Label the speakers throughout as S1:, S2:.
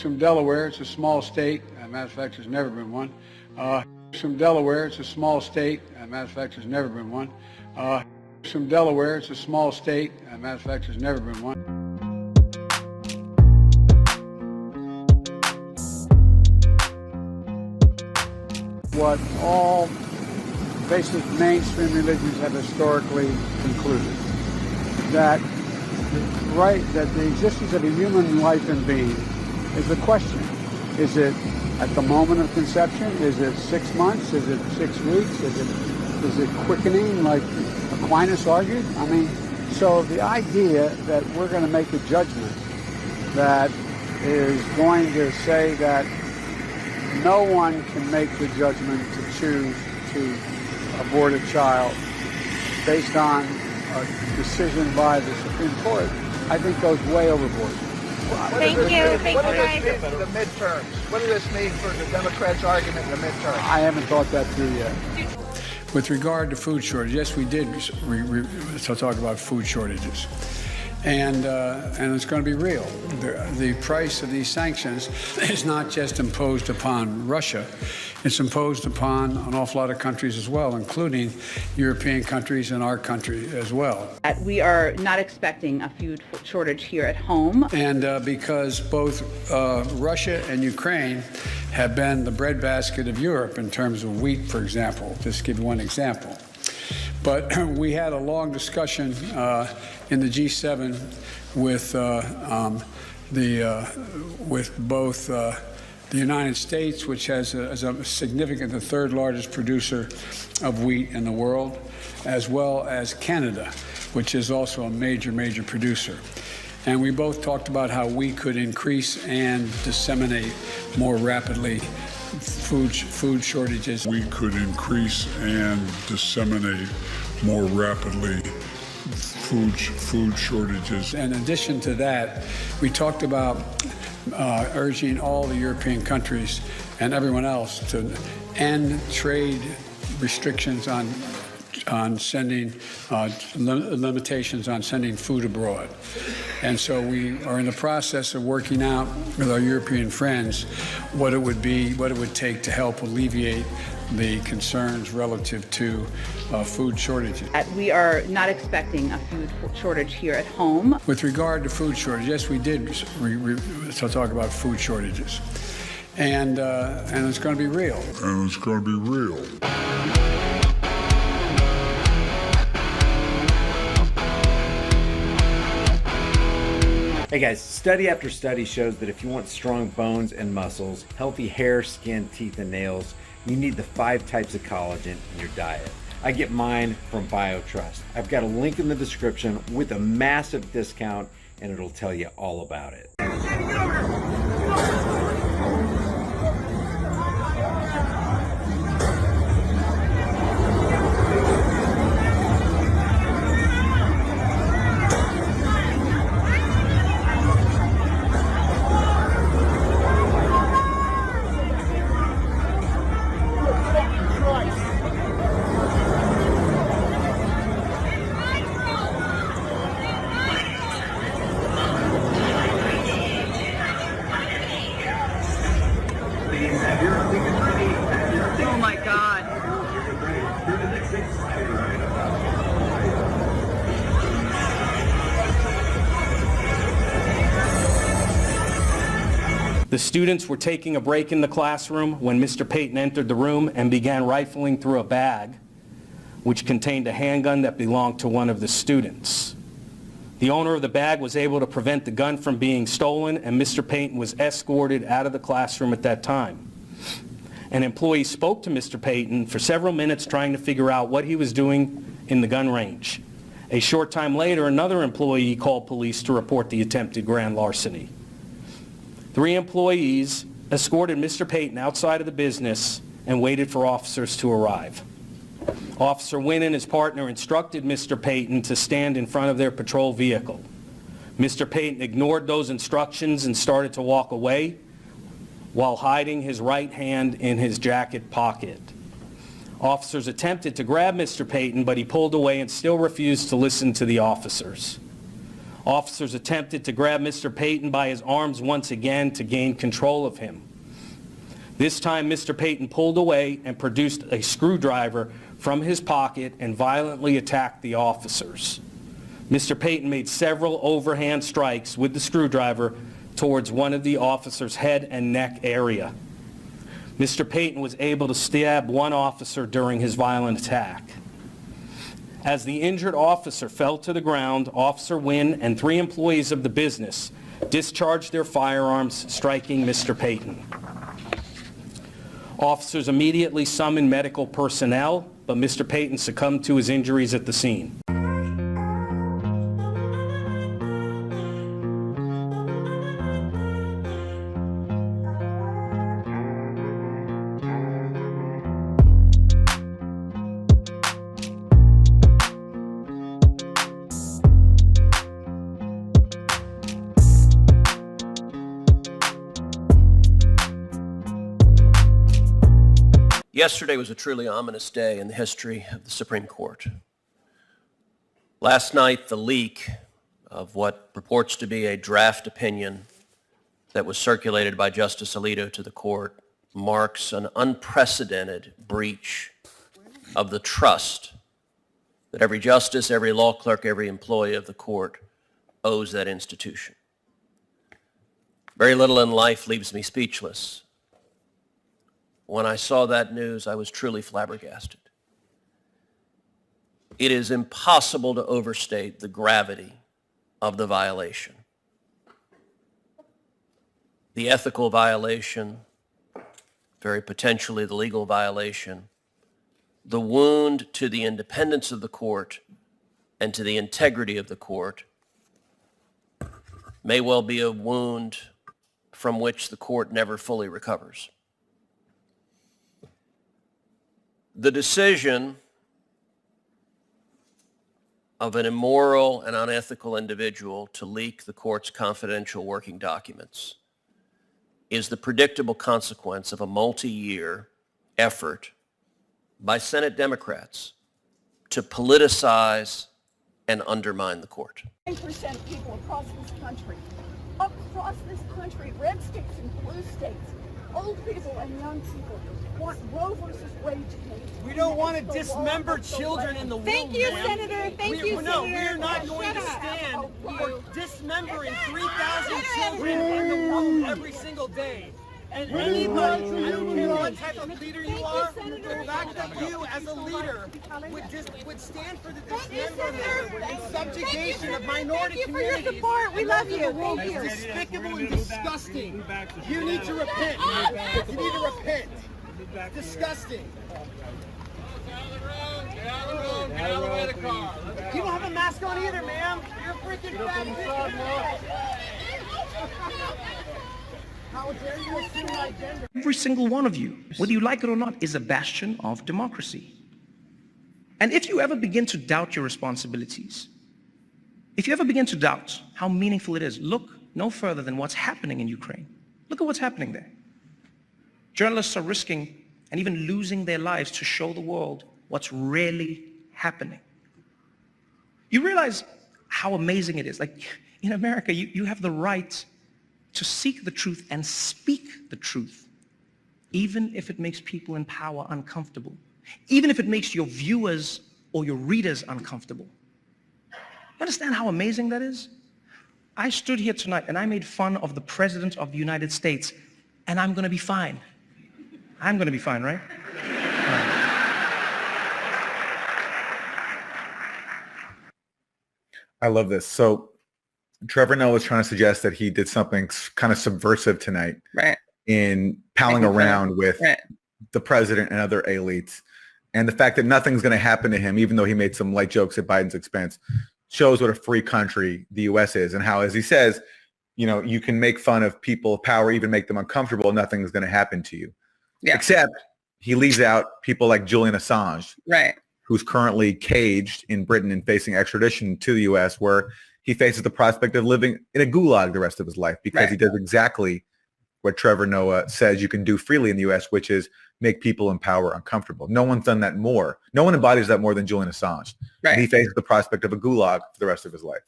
S1: from Delaware. It's a small state. Matter of fact, there's never been one. From Delaware. It's a small state. Matter of fact, there's never been one. From Delaware. It's a small state. Matter of fact, there's never been one. What all basic mainstream religions have historically concluded, that the existence of a human life and being is a question. Is it at the moment of conception? Is it 6 months? Is it 6 weeks? Is it quickening, like Aquinas argued? I mean, so the idea that we're going to make a judgment that is going to say that no one can make the judgment to choose to abort a child based on a decision by the Supreme Court, I think goes way overboard.
S2: Thank you, guys.
S3: What does this mean for the midterms? What does this mean for the Democrats' argument in the midterms?
S1: I haven't thought that through yet. With regard to food shortage, yes, we did talk about food shortages. And it's going to be real. The price of these sanctions is not just imposed upon Russia. It's imposed upon an awful lot of countries as well, including European countries and our country as well.
S2: We are not expecting a food shortage here at home.
S1: And because both Russia and Ukraine have been the breadbasket of Europe in terms of wheat, for example, just to give you one example. But we had a long discussion in the G7 with both the United States, which has a significant, the third largest producer of wheat in the world, as well as Canada, which is also a major producer. And we both talked about how we could increase and disseminate more rapidly food shortages.
S4: We could increase and disseminate more rapidly food shortages.
S1: In addition to that, we talked about urging all the European countries and everyone else to end trade restrictions on sending limitations on sending food abroad. And so we are in the process of working out with our European friends what it would take to help alleviate the concerns relative to food shortages.
S2: We are not expecting a food shortage here at home.
S1: With regard to food shortage, yes, we did talk about food shortages. And it's going to be real.
S4: And it's going to be real.
S5: Hey guys, study after study shows that if you want strong bones and muscles, healthy hair, skin, teeth, and nails, you need the 5 types of collagen in your diet. I get mine from BioTrust. I've got a link in the description with a massive discount, and it'll tell you all about it.
S2: Oh my God.
S6: The students were taking a break in the classroom when Mr. Payton entered the room and began rifling through a bag which contained a handgun that belonged to one of the students. The owner of the bag was able to prevent the gun from being stolen, and Mr. Payton was escorted out of the classroom at that time. An employee spoke to Mr. Payton for several minutes trying to figure out what he was doing in the gun range. A short time later, another employee called police to report the attempted grand larceny. 3 employees escorted Mr. Payton outside of the business and waited for officers to arrive. Officer Wynn and his partner instructed Mr. Payton to stand in front of their patrol vehicle. Mr. Payton ignored those instructions and started to walk away while hiding his right hand in his jacket pocket. Officers attempted to grab Mr. Payton, but he pulled away and still refused to listen to the officers. Officers attempted to grab Mr. Payton by his arms once again to gain control of him. This time, Mr. Payton pulled away and produced a screwdriver from his pocket and violently attacked the officers. Mr. Payton made several overhand strikes with the screwdriver towards one of the officers' head and neck area. Mr. Payton was able to stab one officer during his violent attack. As the injured officer fell to the ground, Officer Wynn and 3 employees of the business discharged their firearms, striking Mr. Payton. Officers immediately summoned medical personnel, but Mr. Payton succumbed to his injuries at the scene.
S7: Yesterday was a truly ominous day in the history of the Supreme Court. Last night, the leak of what purports to be a draft opinion that was circulated by Justice Alito to the court marks an unprecedented breach of the trust that every justice, every law clerk, every employee of the court owes that institution. Very little in life leaves me speechless. When I saw that news, I was truly flabbergasted. It is impossible to overstate the gravity of the violation. The ethical violation, very potentially the legal violation, the wound to the independence of the court and to the integrity of the court may well be a wound from which the court never fully recovers. The decision of an immoral and unethical individual to leak the court's confidential working documents is the predictable consequence of a multi-year effort by Senate Democrats to politicize and undermine the court.
S8: 9% of people across this country, red states and blue states, old people and young people, want Roe versus Wade to change.
S9: We don't want to dismember children in the womb.
S8: Thank you, Senator. Thank you,
S9: No,
S8: Senator.
S9: we're not going to stand for dismembering 3,000 children in the womb every single day. And anybody, I don't care what type of leader you are, the fact that you as a leader would stand for the dismemberment and subjugation of minority communities.
S8: Thank you for your support. We love you. Thank you.
S9: It's despicable and disgusting. You need to repent. You need to repent. Disgusting. Get out of the car. You don't have a mask on either, ma'am. You're a freaking fat bitch. How dare you assume my gender?
S10: Every single one of you, whether you like it or not, is a bastion of democracy. And if you ever begin to doubt your responsibilities, if you ever begin to doubt how meaningful it is, look no further than what's happening in Ukraine. Look at what's happening there. Journalists are risking and even losing their lives to show the world what's really happening. You realize how amazing it is. Like in America, you have the right to seek the truth and speak the truth, even if it makes people in power uncomfortable, even if it makes your viewers or your readers uncomfortable. You understand how amazing that is? I stood here tonight and I made fun of the President of the United States, and I'm going to be fine. I'm going to be fine, right?
S11: I love this. So Trevor Noah was trying to suggest that he did something kind of subversive tonight,
S12: right,
S11: in palling around with the president and other elites. And the fact that nothing's going to happen to him, even though he made some light jokes at Biden's expense, shows what a free country the U.S. is, and how, as he says, you can make fun of people of power, even make them uncomfortable. Nothing's going to happen to you. Yeah. Except he leaves out people like Julian Assange,
S12: right,
S11: who's currently caged in Britain and facing extradition to the U.S., where he faces the prospect of living in a gulag the rest of his life because he does exactly what Trevor Noah says you can do freely in the U.S., which is make people in power uncomfortable. No one's done that more. No one embodies that more than Julian Assange. Right. And he faces the prospect of a gulag for the rest of his life.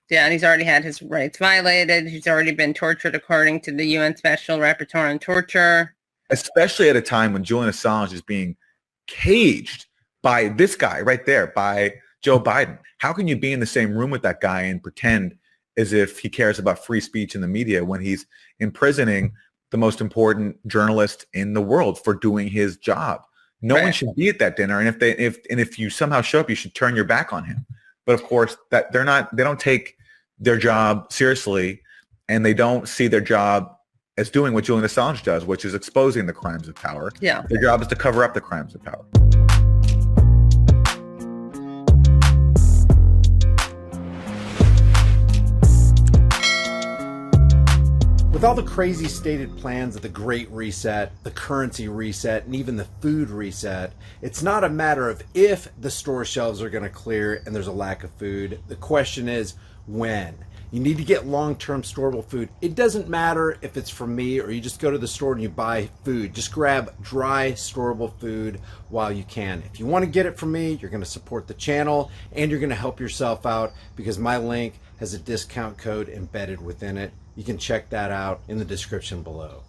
S12: Yeah, and he's already had his rights violated. He's already been tortured according to the UN Special Rapporteur on Torture.
S11: Especially at a time when Julian Assange is being caged by this guy right there, by Joe Biden. How can you be in the same room with that guy and pretend as if he cares about free speech in the media when he's imprisoning the most important journalist in the world for doing his job? No one should be at that dinner, and if you somehow show up, you should turn your back on him. But of course, that they don't take their job seriously, and they don't see their job as doing what Julian Assange does, which is exposing the crimes of power.
S12: Yeah.
S11: Their job is to cover up the crimes of power.
S5: With all the crazy stated plans of the Great Reset, the currency reset, and even the food reset, it's not a matter of if the store shelves are going to clear and there's a lack of food. The question is when. You need to get long-term storable food. It doesn't matter if it's from me or you just go to the store and you buy food. Just grab dry, storable food while you can. If you want to get it from me, you're going to support the channel and you're going to help yourself out because my link has a discount code embedded within it. You can check that out in the description below.